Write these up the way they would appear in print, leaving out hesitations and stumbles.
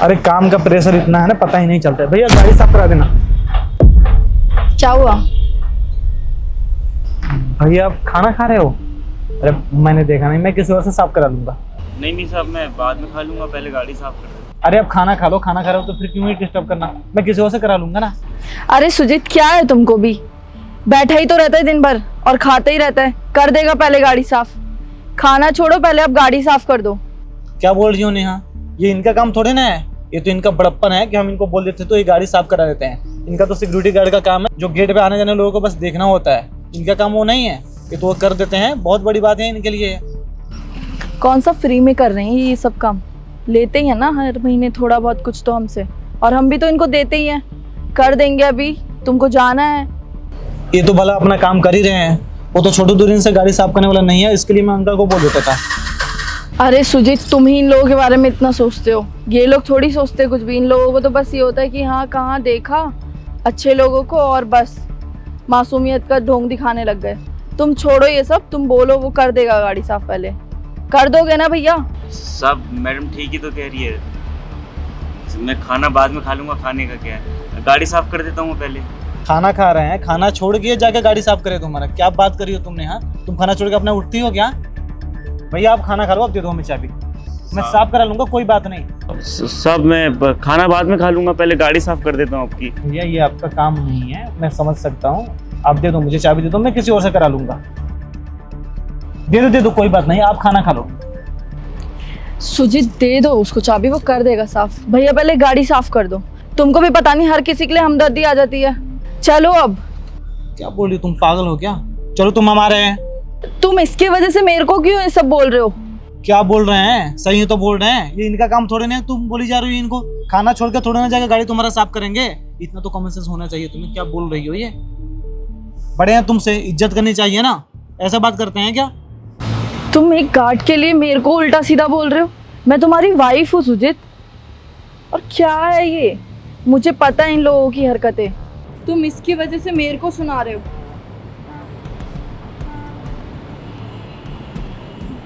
अरे काम का प्रेशर इतना है ना, पता ही नहीं चलता है। भैया गाड़ी साफ करा देना। क्या हुआ? भैया आप खाना खा रहे हो? अरे मैंने देखा नहीं, मैं किसी और से साफ करा लूंगा। नहीं साहब, मैं बाद में खा लूंगा, पहले गाड़ी साफ कर दो। अरे आप खाना खा लो, खाना खा रहे हो तो फिर क्यों ही डिस्टर्ब करना, मैं किसी और से करा लूंगा ना। अरे सुजीत, क्या है तुमको भी? बैठा ही तो रहता है दिन भर और खाता ही रहता है। कर देगा पहले गाड़ी साफ। खाना छोड़ो, पहले अब गाड़ी साफ कर दो। क्या बोल रही हो नेहा? ये इनका काम थोड़े ना है, ये तो इनका बड़प्पन है कि हम इनको बोल देते तो ये गाड़ी साफ करा देते हैं। इनका तो सिक्योरिटी गार्ड का काम है, जो गेट पे आने जाने लोगों को बस देखना होता है। इनका काम वो नहीं है, ये तो वो कर देते हैं। बहुत बड़ी बात है इनके लिए। कौन सा फ्री में कर रहे हैं ये सब काम? लेते ही है ना हर महीने थोड़ा बहुत कुछ तो हमसे, और हम भी तो इनको देते ही हैं। कर देंगे, अभी तुमको जाना है। ये तो भला अपना काम कर ही रहे हैं, वो तो छोटू दूरिन से गाड़ी साफ करने वाला नहीं है, इसके लिए मैं अंकल को बोल देता था। अरे सुजीत, तुम ही इन लोगों के बारे में इतना सोचते हो, ये लोग थोड़ी सोचते कुछ भी। इन लोगों को तो बस ये होता है कि हाँ कहाँ देखा अच्छे लोगों को और बस मासूमियत का ढोंग दिखाने लग गए। तुम छोड़ो ये सब, तुम बोलो वो कर देगा गाड़ी साफ। पहले कर दोगे ना भैया? साहब मैडम ठीक ही तो कह रही है, मैं खाना बाद में खा लूंगा, खाने का क्या है, गाड़ी साफ कर देता हूँ पहले। खाना खा रहे हैं, खाना छोड़ के जाके गाड़ी साफ करे तुम्हारा? क्या बात करी हो तुमने? हाँ, तुम खाना छोड़ के अपना उठती हो क्या? भैया आप खाना खा लो, अब दे दो हमें चाबी, मैं साफ करा लूंगा, कोई बात नहीं। साहब मैं खाना बाद में खा लूंगा, पहले गाड़ी साफ कर देता हूँ आपकी। भैया ये आपका काम नहीं है, मैं समझ सकता हूँ। आप दे दो मुझे चाबी, दे दो, मैं किसी और से करा लूंगा। दे दो कोई बात नहीं, आप खाना खा लो। सुजीत दे दो उसको चाबी, वो कर देगा साफ। भैया पहले गाड़ी साफ कर दो। तुमको भी पता नहीं हर किसी के लिए हमदर्दी आ जाती है। चलो अब। क्या बोल रही हो तुम, पागल हो क्या? चलो तुम हमारे हैं। तुम इसकी वजह से मेरे को क्यों ये सब बोल रहे हो? क्या बोल रहे हैं? सही है तो बोल रहे हैं, ये इनका काम थोड़े नहीं है, तुम बोली जा रही हो इनको। खाना छोड़ के थोड़े ना जाके गाड़ी तुम्हारा साफ करेंगे, इतना तो कॉमन सेंस होना चाहिए तुम्हें। क्या बोल रही हो? ये बड़े हैं, तुमसे इज्जत करनी चाहिए ना, ऐसा बात करते हैं क्या? तुम एक गार्ड के लिए मेरे को उल्टा सीधा बोल रहे हो? मैं तुम्हारी वाइफ हूँ सुजीत। और क्या है ये, मुझे पता है इन लोगों की हरकतें। तुम इसकी वजह से मेरे को सुना रहे हो।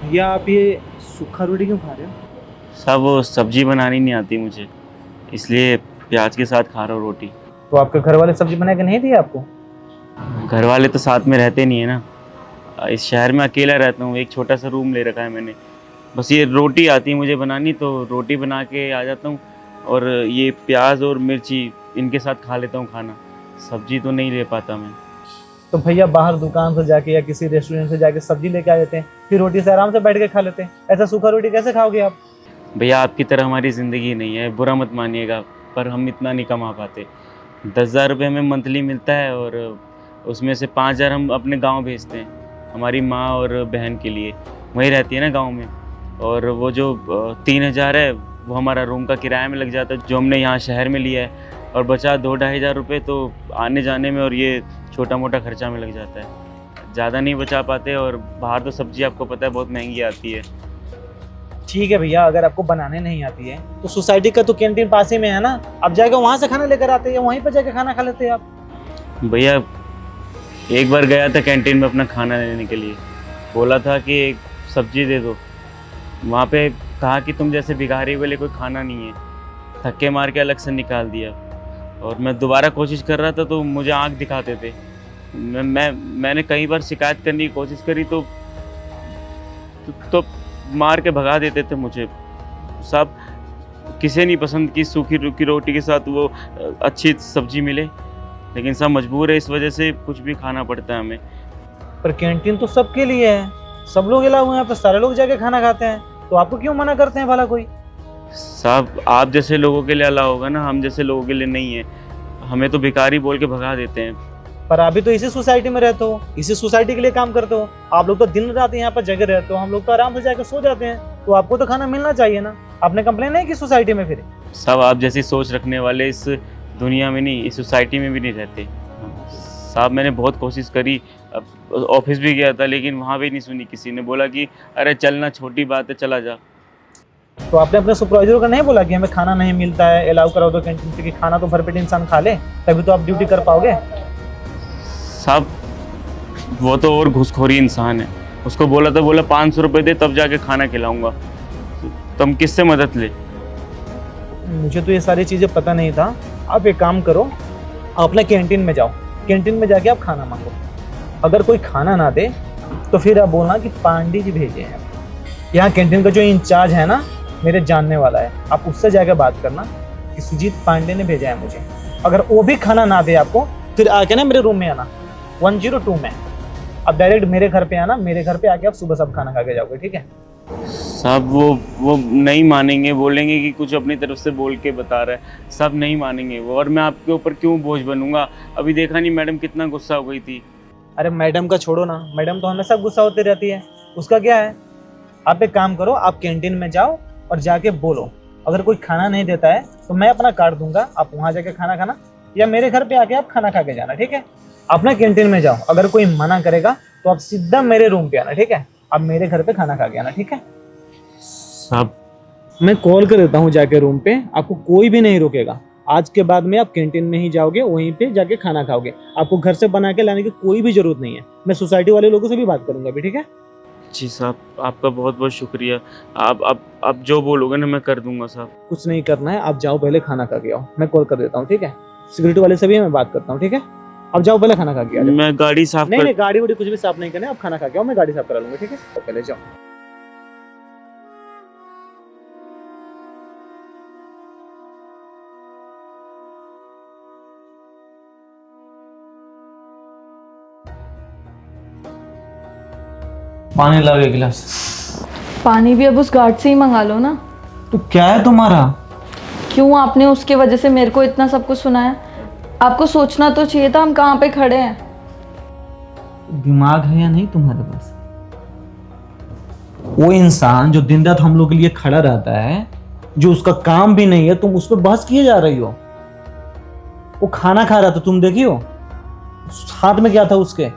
भैया आप ये सूखा रोटी क्यों खा रहे हो? साहब वो सब्जी बनानी नहीं आती मुझे, इसलिए प्याज के साथ खा रहा हूँ रोटी। तो आपके घर वाले सब्जी बना के नहीं दी आपको? घर वाले तो साथ में रहते नहीं है ना, इस शहर में अकेला रहता हूँ, एक छोटा सा रूम ले रखा है मैंने। बस ये रोटी आती है मुझे बनानी, तो रोटी बना के आ जाता हूँ, और ये प्याज और मिर्ची इनके साथ खा लेता हूँ खाना। सब्जी तो नहीं ले पाता मैं। तो भैया बाहर दुकान से जाके या किसी रेस्टोरेंट से जाके सब्जी लेके आ जाते हैं, फिर रोटी से आराम से बैठ के खा लेते हैं। ऐसा सूखा रोटी कैसे खाओगे आप? भैया आपकी तरह हमारी ज़िंदगी नहीं है, बुरा मत मानिएगा, पर हम इतना नहीं कमा पाते। 10,000 रुपये हमें मंथली मिलता है, और उसमें से 5,000 हम अपने गांव भेजते हैं हमारी माँ और बहन के लिए, वहीं रहती है ना गांव में। और वो जो 3,000 है वो हमारा रूम का किराया में लग जाता है, जो हमने यहाँ शहर में लिया है, और बचा 2-2.5 हज़ार रुपये तो आने जाने में और ये छोटा मोटा खर्चा में लग जाता है। ज़्यादा नहीं बचा पाते, और बाहर तो सब्ज़ी आपको पता है बहुत महंगी आती है। ठीक है भैया, अगर आपको बनाने नहीं आती है तो सोसाइटी का तो कैंटीन पास ही में है ना, आप जाके वहाँ से खाना लेकर आते हैं, वहीं पर जाके खाना खा लेते हैं आप। भैया एक बार गया था कैंटीन में अपना खाना लेने के लिए, बोला था कि एक सब्जी दे दो, वहाँ पे कहा कि तुम जैसे भिखारी वाले कोई खाना नहीं है, धक्के मार के अलग से निकाल दिया। और मैं दोबारा कोशिश कर रहा था तो मुझे आँख दिखाते थे। मैंने कई बार शिकायत करने की कोशिश करी तो मार के भगा देते थे मुझे। सब किसी नहीं पसंद की सूखी रुखी रोटी के साथ वो अच्छी सब्जी मिले, लेकिन सब मजबूर है, इस वजह से कुछ भी खाना पड़ता है हमें। पर कैंटीन तो सबके लिए है, सब लोग अलाउ हैं, यहाँ पे सारे लोग जाके खाना खाते हैं, तो आपको क्यों मना करते हैं भला कोई? साहब आप जैसे लोगों के लिए अलाउ होगा ना, हम जैसे लोगों के लिए नहीं है। हमें तो भिखारी बोल के भगा देते हैं। पर अभी तो इसी सोसाइटी में रहते हो, इसी सोसाइटी के लिए काम करते हो। आप लोग तो दिन रात यहाँ पर जगह रहते हो, हम लोग तो आराम से जाकर सो जाते हैं, तो आपको तो खाना मिलना चाहिए ना। आपने कंप्लेन नहीं की सोसाइटी में? फिर साहब आप जैसी सोच रखने वाले इस दुनिया में नहीं, इस सोसाइटी में भी नहीं रहते। साहब मैंने बहुत कोशिश करी, ऑफिस भी गया था, लेकिन वहाँ भी नहीं सुनी किसी ने। बोला कि अरे चलना, छोटी बात है, चला जा। तो आपने अपने सुपरवाइजर को नहीं बोला कि हमें खाना नहीं मिलता है, अलाउ कराओ दो कैंटीन से, कि खाना तो भरपेट इंसान खा ले, तभी तो आप ड्यूटी कर पाओगे। साहब वो तो और घुसखोरी इंसान है, उसको बोला तो बोला 500 रुपये दे तब जाके खाना खिलाऊंगा। तो हम किससे मदद ले? मुझे तो ये सारी चीज़ें पता नहीं था। आप एक काम करो, आप अपना कैंटीन में जाओ, कैंटीन में जाके आप खाना मांगो। अगर कोई खाना ना दे तो फिर आप बोलना कि पांडे जी भेजे हैं। यहाँ कैंटीन का जो इंचार्ज है ना, मेरे जानने वाला है, आप उससे जाकर बात करना कि सुजीत पांडे ने भेजा है मुझे। अगर वो भी खाना ना दे आपको, फिर आके ना मेरे रूम में आना 102 में। अब डायरेक्ट मेरे घर पे आना, मेरे घर पे आके आप सुबह सब खाना खा के जाओगे, ठीक है? साहब वो नहीं मानेंगे, बोलेंगे कि कुछ अपनी तरफ से बोल के बता रहा है। सब नहीं मानेंगे वो, और मैं आपके ऊपर क्यों बोझ बनूंगा? अभी देखा नहीं मैडम कितना गुस्सा हो गई थी। अरे मैडम का छोड़ो ना, मैडम तो हमेशा गुस्सा होती रहती है, उसका क्या है? आप एक काम करो, आप कैंटीन में जाओ और जाके बोलो अगर कोई खाना नहीं देता है तो मैं अपना कार्ड दूंगा, आप वहाँ जाके खाना खाना, या मेरे घर पे आके आप खाना खा के जाना, ठीक है? अपना कैंटीन में जाओ, अगर कोई मना करेगा तो आप सीधा मेरे रूम पे आना, ठीक है? आप मेरे घर पे खाना खा के आना, ठीक है? साहब मैं कॉल कर देता हूँ जाके रूम पे, आपको कोई भी नहीं रोकेगा। आज के बाद में आप कैंटीन में ही जाओगे, वहीं पे जाके खाना खाओगे। आपको घर से बना के लाने की कोई भी जरूरत नहीं है। मैं सोसाइटी वाले लोगों से भी बात करूंगा अभी, ठीक है? जी साहब, आपका बहुत बहुत शुक्रिया। आप जो बोलोगे ना मैं कर दूंगा साहब। कुछ नहीं करना है, आप जाओ पहले खाना खा के आओ, मैं कॉल कर देता हूँ, ठीक है? सिक्योरिटी वाले से भी मैं बात करता हूँ, ठीक है? आप जाओ पहले खाना खा के आओ। मैं गाड़ी साफ नहीं, गाड़ी वाड़ी कुछ भी साफ नहीं करना है, आप खाना खा के आओ, मैं गाड़ी साफ करा लूंगा, ठीक है? तो पहले जाओ। पानी ला एक गिलास। पानी भी अब उस गार्ड से ही मंगा लो ना। तो क्या है तुम्हारा? क्यों आपने उसके वजह से मेरे को इतना सब कुछ सुनाया? आपको सोचना तो चाहिए था हम कहाँ पे खड़े हैं। दिमाग है या नहीं तुम्हारे पास? वो इंसान जो दिन रात हम लोग के लिए खड़ा रहता है, जो उसका काम भी नहीं है, तुम उस पर बहस किए जा रही हो। वो खाना खा रहा था, तुम देखी हो? हाथ में क्या था उसके?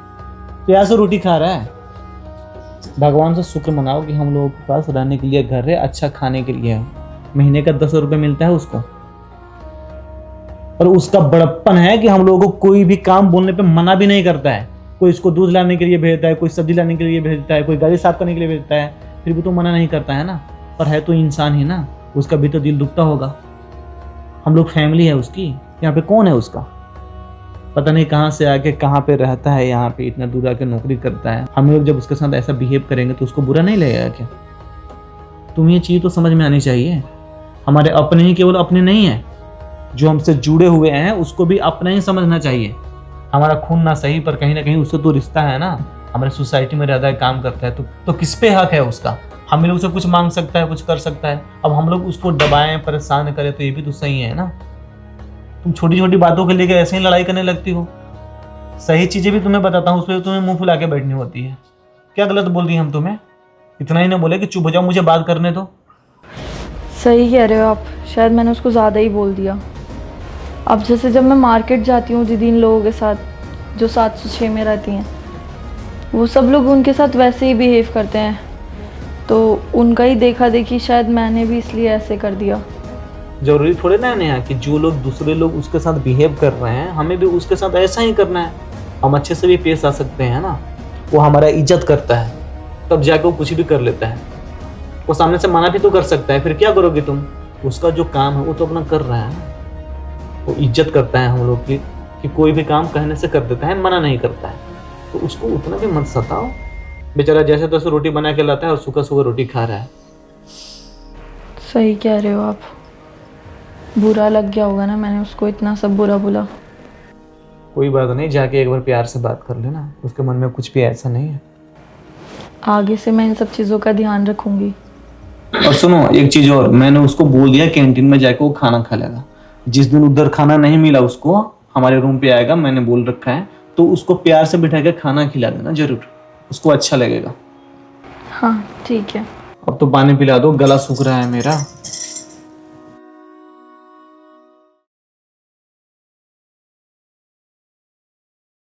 प्याज से रोटी खा रहा है। भगवान से शुक्र मनाओ कि हम लोगों के पास रहने के लिए घर है, अच्छा खाने के लिए है। महीने का 10 रुपये मिलता है उसको, और उसका बड़प्पन है कि हम लोगों को कोई भी काम बोलने पे मना भी नहीं करता है। कोई इसको दूध लाने के लिए भेजता है, कोई सब्जी लाने के लिए भेजता है, कोई गाड़ी साफ करने के लिए भेजता है, फिर भी तो मना नहीं करता है ना। पर है तो इंसान ही ना, उसका भी तो दिल दुखता होगा। हम लोग फैमिली है उसकी, यहाँ पे कौन है उसका? पता नहीं कहाँ से आके कहाँ पे रहता है, यहाँ पे इतना दूर आके नौकरी करता है। हम लोग जब उसके साथ ऐसा बिहेव करेंगे तो उसको बुरा नहीं लगेगा क्या? तुम्हें ये चीज़ तो समझ में आनी चाहिए। हमारे अपने ही केवल अपने नहीं है, जो हमसे जुड़े हुए हैं उसको भी अपना ही समझना चाहिए। हमारा खून ना सही, पर कहीं ना कहीं उससे तो रिश्ता है ना। हमारे सोसाइटी में रहता है, काम करता है, तो किस पे हक है उसका? हम लोग से कुछ मांग सकता है, कुछ कर सकता है। अब हम लोग उसको दबाएं, परेशान करें तो ये भी तो सही है ना। तुम छोटी छोटी बातों के लेकर ऐसे ही लड़ाई करने लगती हो। सही चीजें भी तुम्हें बताता हूँ, उस पर तुम्हें मुंह फुला के बैठनी होती है। क्या गलत बोल दी हम तुम्हें? इतना ही ना बोले कि चुप हो जाओ, मुझे बात करने दो। सही कह रहे हो आप, शायद मैंने उसको ज़्यादा ही बोल दिया। अब जैसे जब मैं मार्केट जाती हूँ दीदी इन लोगों के साथ जो 706 में रहती हैं, वो सब लोग उनके साथ वैसे ही बिहेव करते हैं, तो उनका ही देखा देखी शायद मैंने भी इसलिए ऐसे कर दिया। जरूरी थोड़े ना है कि जो लोग दूसरे लोग उसके साथ बिहेव कर रहे हैं हमें भी उसके साथ ऐसा ही करना है। हम अच्छे से भी पेश आ सकते हैं ना। वो हमारा इज्जत करता है, तब जाके वो कुछ भी कर लेता है। वो सामने से मना भी तो कर सकता है, फिर क्या करोगे तुम? उसका जो काम है वो तो अपना कर रहा है ना। वो इज्जत करता है हम लोग की, कि कोई भी काम कहने से कर देता है, मना नहीं करता है। तो उसको उतना भी मत सताओ। बेचारा जैसे तैसे रोटी बना के लाता है और सुबह सुबह रोटी खा रहा है। सही कह रहे हो आप, बुरा लग गया होगा ना, मैंने उसको इतना सब बुरा बोला। कोई बात नहीं, जाके एक बार प्यार से बात कर लेना, उसके मन में कुछ भी ऐसा नहीं है। आगे से मैं इन सब चीज़ों का ध्यान रखूंगी। और सुनो एक चीज और, मैंने उसको बोल दिया कैंटीन में जाके वो खाना खा लेगा। जिस दिन उधर खाना नहीं मिला उसको, हमारे रूम पे आएगा, मैंने बोल रखा है, तो उसको प्यार से बिठा के खाना खिला देना जरूर, उसको अच्छा लगेगा। हाँ ठीक है। अब तो पानी पिला दो, गला सूख रहा है मेरा।